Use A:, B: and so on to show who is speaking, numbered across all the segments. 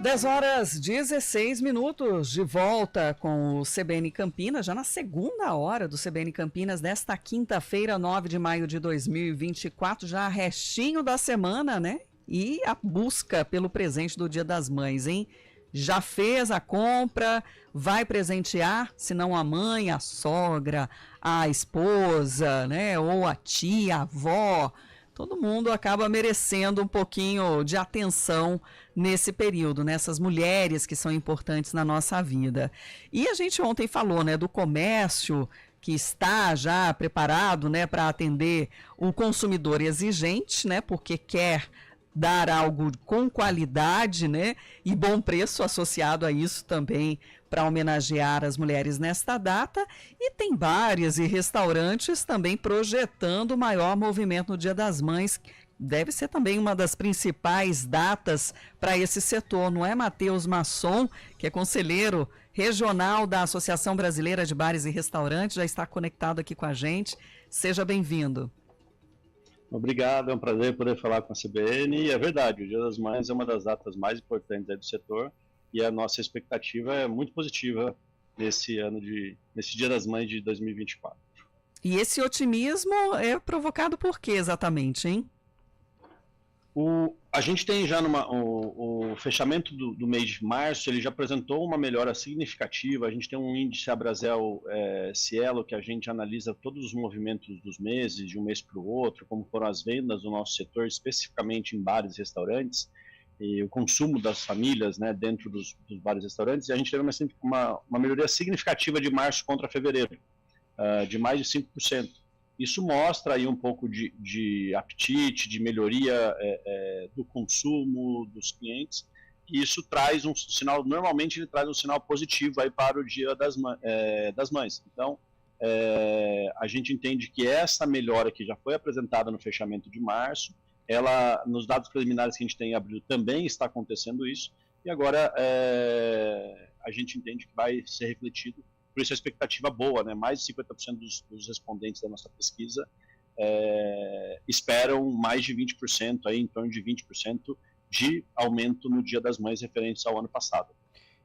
A: 10h16, de volta com o CBN Campinas, já na segunda hora do CBN Campinas, desta quinta-feira, 9 de maio de 2024, já restinho da semana, né? E a busca pelo presente do Dia das Mães, hein? Já fez a compra, vai presentear, se não a mãe, a sogra, a esposa, né? Ou a tia, a avó. Todo mundo acaba merecendo um pouquinho de atenção nesse período, nessas mulheres que são importantes na nossa vida. E a gente ontem falou, né, do comércio que está já preparado, né, para atender o consumidor exigente, né, porque quer dar algo com qualidade, né, e bom preço associado a isso também para homenagear as mulheres nesta data, e tem bares e restaurantes também projetando maior movimento no Dia das Mães. Deve ser também uma das principais datas para esse setor, não é, Matheus Masson, que é conselheiro regional da Associação Brasileira de Bares e Restaurantes, já está conectado aqui com a gente. Seja bem-vindo.
B: Obrigado, é um prazer poder falar com a CBN, e é verdade, o Dia das Mães é uma das datas mais importantes aí do setor, e a nossa expectativa é muito positiva nesse Dia das Mães de 2024.
A: E esse otimismo é provocado por quê exatamente, hein?
B: A gente tem já o fechamento do mês de março, ele já apresentou uma melhora significativa. A gente tem um índice Abrazel Cielo, que a gente analisa todos os movimentos dos meses, de um mês para o outro, como foram as vendas do nosso setor, especificamente em bares e restaurantes, e o consumo das famílias, né, dentro dos bares e restaurantes, e a gente teve uma melhoria significativa de março contra fevereiro, de mais de 5%. Isso mostra aí um pouco de apetite, de melhoria do consumo dos clientes, e isso traz um sinal, normalmente ele traz um sinal positivo aí para o Dia das Mães. Então, a gente entende que essa melhora que já foi apresentada no fechamento de março, ela, nos dados preliminares que a gente tem em abril, também está acontecendo isso, e agora a gente entende que vai ser refletido. Por isso a expectativa boa, né? Mais de 50% dos respondentes da nossa pesquisa esperam mais de 20%, aí, em torno de 20% de aumento no Dia das Mães referentes ao ano passado.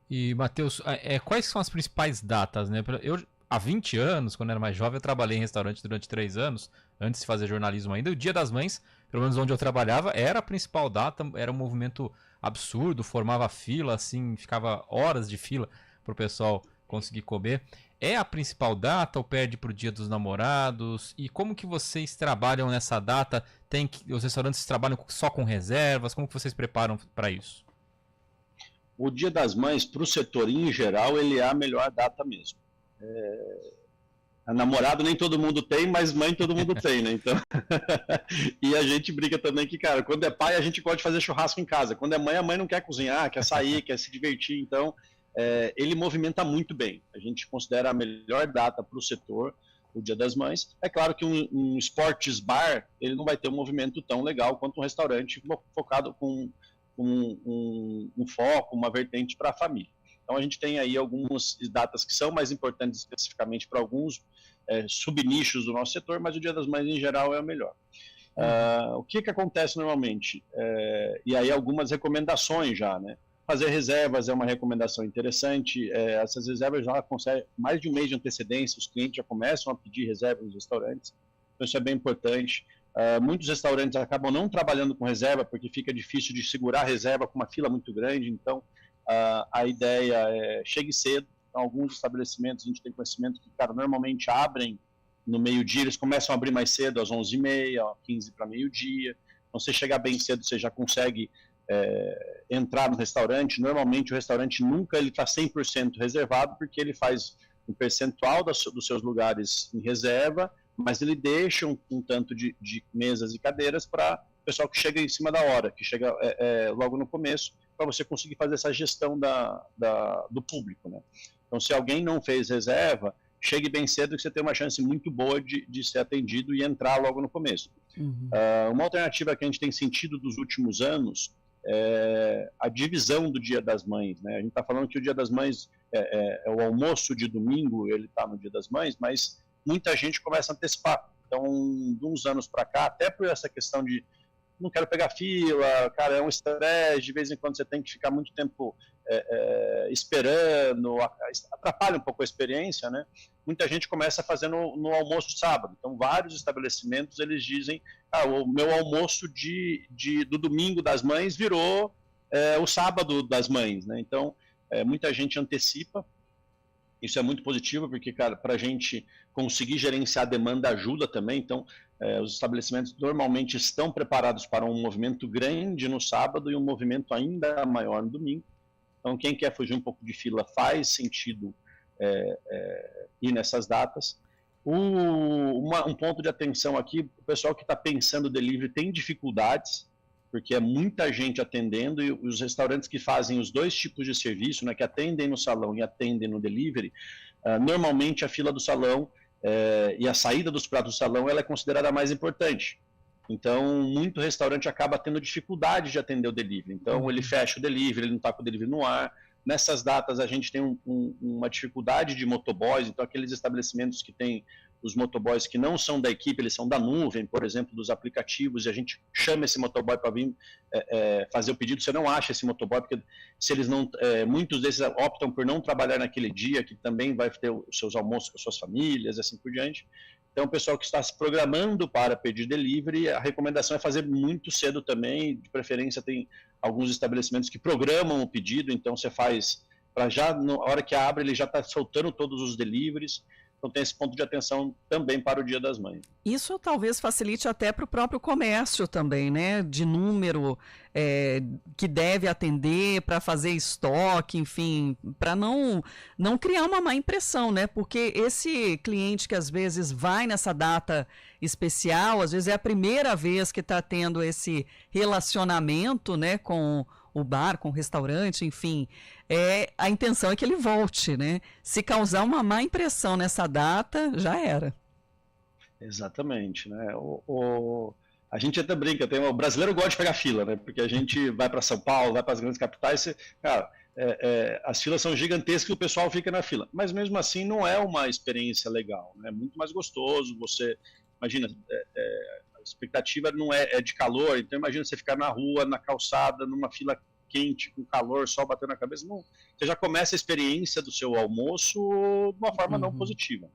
C: E, Matheus, quais são as principais datas, né? Eu, há 20 anos, quando era mais jovem, eu trabalhei em restaurante durante 3 anos, antes de fazer jornalismo ainda. O Dia das Mães, pelo menos onde eu trabalhava, era a principal data, era um movimento absurdo, formava fila, assim, ficava horas de fila para o pessoal conseguir comer. É a principal data ou perde para o Dia dos Namorados? E como que vocês trabalham nessa data? Os restaurantes trabalham só com reservas? Como que vocês preparam para isso?
B: O Dia das Mães, para o setor em geral, ele é a melhor data mesmo. A namorado nem todo mundo tem, mas mãe todo mundo tem, né? Então, e a gente briga também que, cara, quando é pai a gente pode fazer churrasco em casa. Quando é mãe, a mãe não quer cozinhar, quer sair, quer se divertir. Então, ele movimenta muito bem. A gente considera a melhor data para o setor, o Dia das Mães. É claro que um esportes bar, ele não vai ter um movimento tão legal quanto um restaurante focado com um foco, uma vertente para a família. Então a gente tem aí algumas datas que são mais importantes especificamente para alguns subnichos do nosso setor, mas o Dia das Mães em geral é o melhor. O que acontece normalmente? E aí algumas recomendações já, né? Fazer reservas é uma recomendação interessante. Essas reservas já conseguem mais de um mês de antecedência, os clientes já começam a pedir reservas nos restaurantes, então isso é bem importante. Muitos restaurantes acabam não trabalhando com reserva porque fica difícil de segurar a reserva com uma fila muito grande, então a ideia é chegue cedo. Então, alguns estabelecimentos a gente tem conhecimento que, cara, normalmente abrem no meio-dia, eles começam a abrir mais cedo, às 11h30, 15 para meio-dia. Então, você chegar bem cedo, você já consegue entrar no restaurante. Normalmente o restaurante nunca está 100% reservado, porque ele faz um percentual dos seus lugares em reserva, mas ele deixa um tanto de mesas e cadeiras para o pessoal que chega em cima da hora, que chega logo no começo, para você conseguir fazer essa gestão do público, né? Então, se alguém não fez reserva, chegue bem cedo, que você tem uma chance muito boa de ser atendido e entrar logo no começo. Uma alternativa que a gente tem sentido dos últimos anos a divisão do Dia das Mães, né? A gente está falando que o Dia das Mães o almoço de domingo, ele está no Dia das Mães, mas muita gente começa a antecipar. Então, de uns anos para cá, até por essa questão de não quero pegar fila, cara, é um estresse, de vez em quando você tem que ficar muito tempo esperando, atrapalha um pouco a experiência, né? Muita gente começa a fazer no almoço sábado. Então, vários estabelecimentos, eles dizem, o meu almoço do domingo das mães virou o sábado das mães, né? Então, muita gente antecipa. Isso é muito positivo, porque, cara, para a gente conseguir gerenciar a demanda ajuda também. Então, os estabelecimentos normalmente estão preparados para um movimento grande no sábado e um movimento ainda maior no domingo. Então, quem quer fugir um pouco de fila faz sentido ir nessas datas. Um ponto de atenção aqui, o pessoal que está pensando delivery tem dificuldades, porque é muita gente atendendo, e os restaurantes que fazem os dois tipos de serviço, né, que atendem no salão e atendem no delivery, normalmente a fila do salão e a saída dos pratos do salão ela é considerada mais importante. Então, muito restaurante acaba tendo dificuldade de atender o delivery. Então, ele fecha o delivery, ele não está com o delivery no ar. Nessas datas, a gente tem uma dificuldade de motoboys. Então, aqueles estabelecimentos que têm os motoboys que não são da equipe, eles são da nuvem, por exemplo, dos aplicativos, e a gente chama esse motoboy para vir fazer o pedido. Você não acha esse motoboy, porque se eles não, muitos desses optam por não trabalhar naquele dia, que também vai ter os seus almoços com as suas famílias, assim por diante. Então, o pessoal que está se programando para pedir delivery, a recomendação é fazer muito cedo também. De preferência, tem alguns estabelecimentos que programam o pedido, então você faz, para já, na hora que abre, ele já está soltando todos os deliveries. Então tem esse ponto de atenção também para o Dia das Mães.
A: Isso talvez facilite até para o próprio comércio também, né? De número que deve atender, para fazer estoque, enfim, para não criar uma má impressão, né? Porque esse cliente que às vezes vai nessa data especial, às vezes é a primeira vez que está tendo esse relacionamento, né, com o bar, com o restaurante, enfim, a intenção é que ele volte, né? Se causar uma má impressão nessa data, já era.
B: Exatamente, né? A gente até brinca, o brasileiro gosta de pegar fila, né? Porque a gente vai para São Paulo, vai para as grandes capitais, cara, as filas são gigantescas e o pessoal fica na fila. Mas mesmo assim não é uma experiência legal, né? É muito mais gostoso, você, imagina, a expectativa não é de calor, então imagina você ficar na rua, na calçada, numa fila quente, com calor, sol batendo na cabeça, não, você já começa a experiência do seu almoço de uma forma não positiva.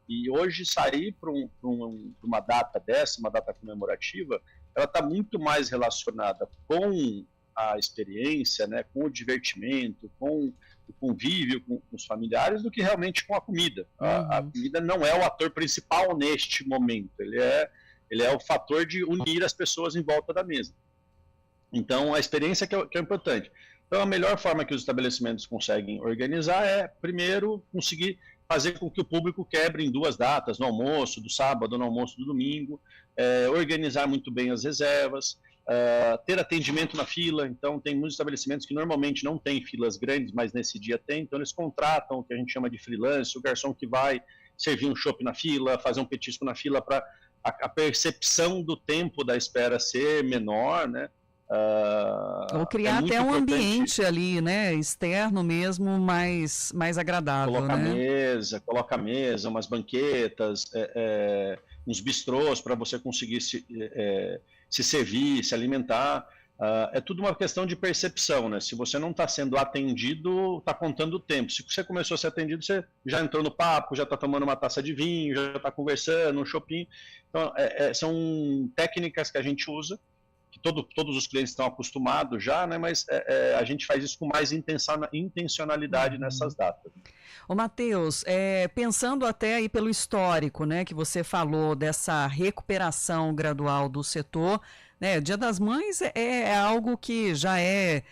B: E hoje sair para uma data dessa, uma data comemorativa, ela está muito mais relacionada com a experiência, né, com o divertimento, com o convívio com os familiares, do que realmente com a comida. A comida não é o ator principal neste momento, ele é o fator de unir as pessoas em volta da mesa. Então, a experiência que é importante. Então, a melhor forma que os estabelecimentos conseguem organizar é, primeiro, conseguir fazer com que o público quebre em duas datas, no almoço do sábado, no almoço do domingo, organizar muito bem as reservas, ter atendimento na fila. Então, tem muitos estabelecimentos que normalmente não têm filas grandes, mas nesse dia tem, então eles contratam o que a gente chama de freelance, o garçom que vai servir um chopp na fila, fazer um petisco na fila, para a percepção do tempo da espera ser menor, né?
A: Ou criar até um ambiente ali, né, externo mesmo, mais agradável.
B: Coloca mesa, umas banquetas, uns bistrôs para você conseguir se servir, se alimentar. É tudo uma questão de percepção, né? Se você não está sendo atendido, está contando o tempo. Se você começou a ser atendido, você já entrou no papo, já está tomando uma taça de vinho, já está conversando, um shopping. Então, são técnicas que a gente usa, que todos os clientes estão acostumados já, né? Mas a gente faz isso com mais intencionalidade nessas datas.
A: Ô, Matheus, pensando até aí pelo histórico, né, que você falou dessa recuperação gradual do setor, né, Dia das Mães é algo que já é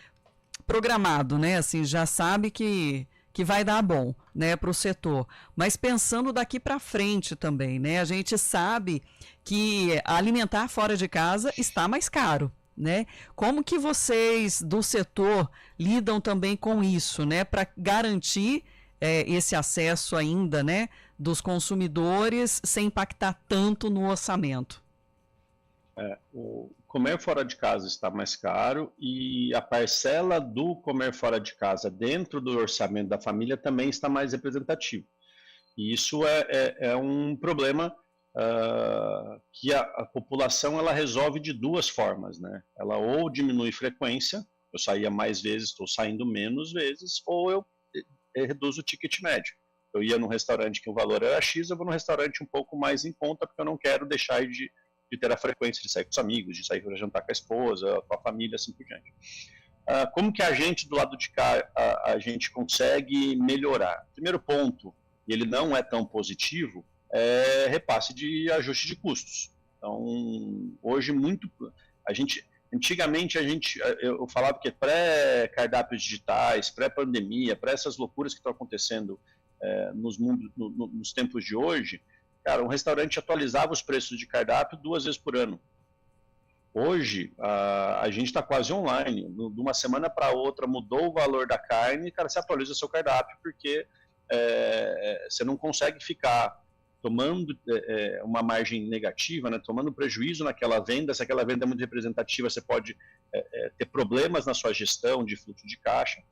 A: programado, né, assim, já sabe que vai dar bom, né, para o setor. Mas pensando daqui para frente também, né, a gente sabe que alimentar fora de casa está mais caro, né? Como que vocês do setor lidam também com isso, né, para garantir esse acesso ainda, né, dos consumidores sem impactar tanto no orçamento?
B: O comer fora de casa está mais caro e a parcela do comer fora de casa dentro do orçamento da família também está mais representativo. E isso é um problema que a população ela resolve de duas formas, né? Ela ou diminui frequência, eu saía mais vezes, estou saindo menos vezes, ou eu reduzo o ticket médio. Eu ia num restaurante que o valor era X, eu vou num restaurante um pouco mais em conta, porque eu não quero deixar de ter a frequência de sair com os amigos, de sair para jantar com a esposa, com a família, assim por diante. Como que a gente, do lado de cá, a gente consegue melhorar? Primeiro ponto, e ele não é tão positivo, é repasse de ajuste de custos. Então, hoje, antigamente, eu falava que pré-cardápios digitais, pré-pandemia, pré-essas loucuras que estão acontecendo nos tempos de hoje, cara, um restaurante atualizava os preços de cardápio 2 vezes por ano. Hoje, a gente está quase online. De uma semana para outra, mudou o valor da carne, cara, você atualiza seu cardápio, porque você não consegue ficar tomando uma margem negativa, né, tomando prejuízo naquela venda. Se aquela venda é muito representativa, você pode ter problemas na sua gestão de fluxo de caixa.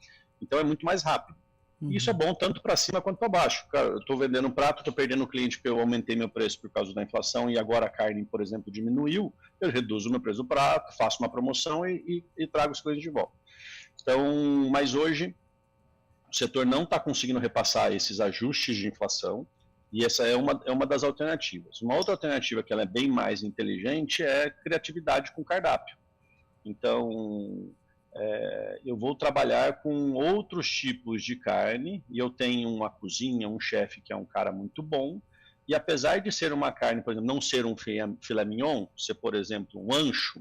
B: Então, é muito mais rápido. Isso é bom tanto para cima quanto para baixo. Cara, eu estou vendendo um prato, estou perdendo cliente porque eu aumentei meu preço por causa da inflação e agora a carne, por exemplo, diminuiu, eu reduzo o meu preço do prato, faço uma promoção e trago os clientes de volta. Então, mas hoje, o setor não está conseguindo repassar esses ajustes de inflação e essa é uma das alternativas. Uma outra alternativa que ela é bem mais inteligente é criatividade com cardápio. Então, eu vou trabalhar com outros tipos de carne e eu tenho uma cozinha, um chefe que é um cara muito bom e apesar de ser uma carne, por exemplo, não ser um filé mignon, ser, por exemplo, um ancho,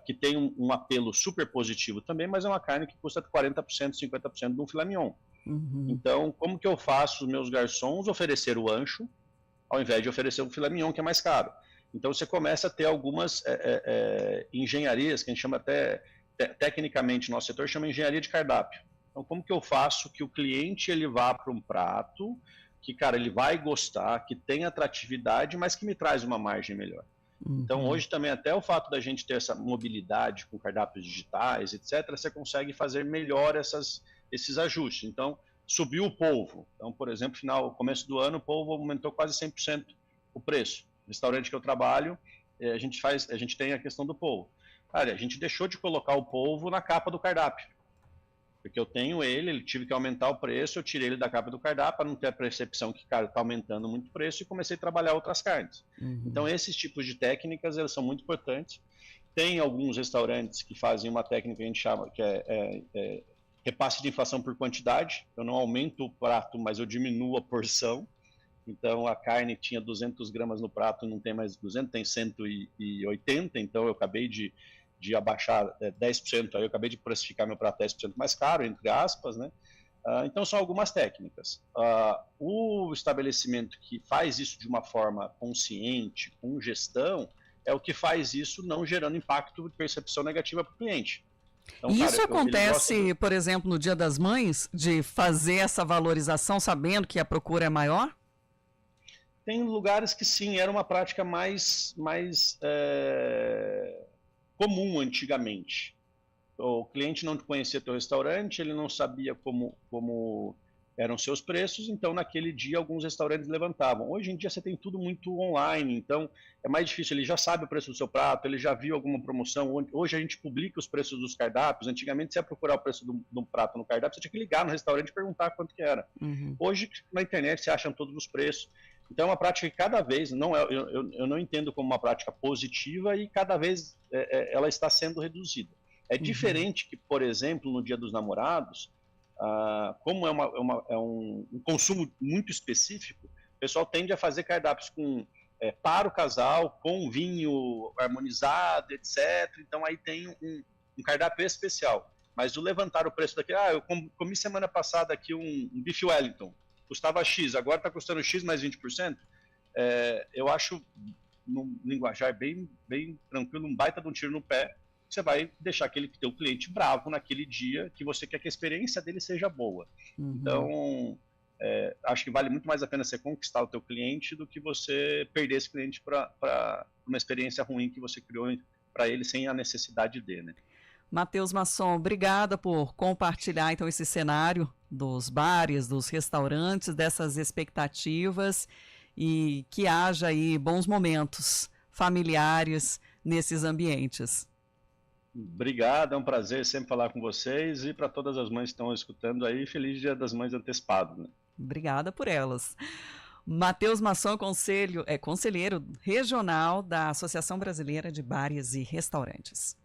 B: que tem um apelo super positivo também, mas é uma carne que custa 40%, 50% de um filé mignon. Então, como que eu faço os meus garçons oferecer o ancho ao invés de oferecer um filé mignon que é mais caro? Então, você começa a ter algumas engenharias, que a gente chama até... Tecnicamente, nosso setor chama engenharia de cardápio. Então, como que eu faço que o cliente ele vá para um prato que, cara, ele vai gostar, que tem atratividade, mas que me traz uma margem melhor. Então, hoje também, até o fato da gente ter essa mobilidade com cardápios digitais, etc., você consegue fazer melhor esses ajustes. Então, subiu o polvo. Então, por exemplo, começo do ano, o polvo aumentou quase 100% o preço. No restaurante que eu trabalho, a gente tem a questão do polvo. Cara, a gente deixou de colocar o polvo na capa do cardápio. Porque eu tenho ele tive que aumentar o preço, eu tirei ele da capa do cardápio para não ter a percepção que, cara, está aumentando muito o preço e comecei a trabalhar outras carnes. Então, esses tipos de técnicas, elas são muito importantes. Tem alguns restaurantes que fazem uma técnica que a gente chama, que é repasse de inflação por quantidade. Eu não aumento o prato, mas eu diminuo a porção. Então, a carne tinha 200 gramas no prato, não tem mais 200, tem 180, então eu acabei de abaixar 10%, aí eu acabei de precificar meu prato 10% mais caro, entre aspas, né? Então, são algumas técnicas. O estabelecimento que faz isso de uma forma consciente, com gestão, é o que faz isso não gerando impacto de percepção negativa para o cliente. Então,
A: isso acontece, por exemplo, no Dia das Mães, de fazer essa valorização sabendo que a procura é maior?
B: Tem lugares que sim, era uma prática mais comum antigamente. O cliente não conhecia teu restaurante, ele não sabia como eram seus preços, então naquele dia alguns restaurantes levantavam. Hoje em dia você tem tudo muito online, então é mais difícil, ele já sabe o preço do seu prato, ele já viu alguma promoção. Hoje a gente publica os preços dos cardápios, antigamente você ia procurar o preço de um prato no cardápio, você tinha que ligar no restaurante e perguntar quanto que era. Hoje na internet você acha todos os preços. Então é uma prática que cada vez, eu não entendo como uma prática positiva e cada vez ela está sendo reduzida. É diferente que, por exemplo, no Dia dos Namorados, como é um consumo muito específico, o pessoal tende a fazer cardápios para o casal, com vinho harmonizado, etc. Então aí tem um cardápio especial. Mas o levantar o preço daqui, eu comi semana passada aqui um bife Wellington, custava X, agora está custando X mais 20%, eu acho, num linguajar bem tranquilo, um baita de um tiro no pé, você vai deixar aquele teu cliente bravo naquele dia que você quer que a experiência dele seja boa. Então, acho que vale muito mais a pena você conquistar o teu cliente do que você perder esse cliente para uma experiência ruim que você criou para ele sem a necessidade dele, né?
A: Matheus Masson, obrigada por compartilhar então esse cenário dos bares, dos restaurantes, dessas expectativas e que haja aí bons momentos familiares nesses ambientes.
B: Obrigado, é um prazer sempre falar com vocês e para todas as mães que estão escutando aí, feliz Dia das Mães antecipado, né?
A: Obrigada por elas. Matheus Masson, conselheiro regional da Associação Brasileira de Bares e Restaurantes.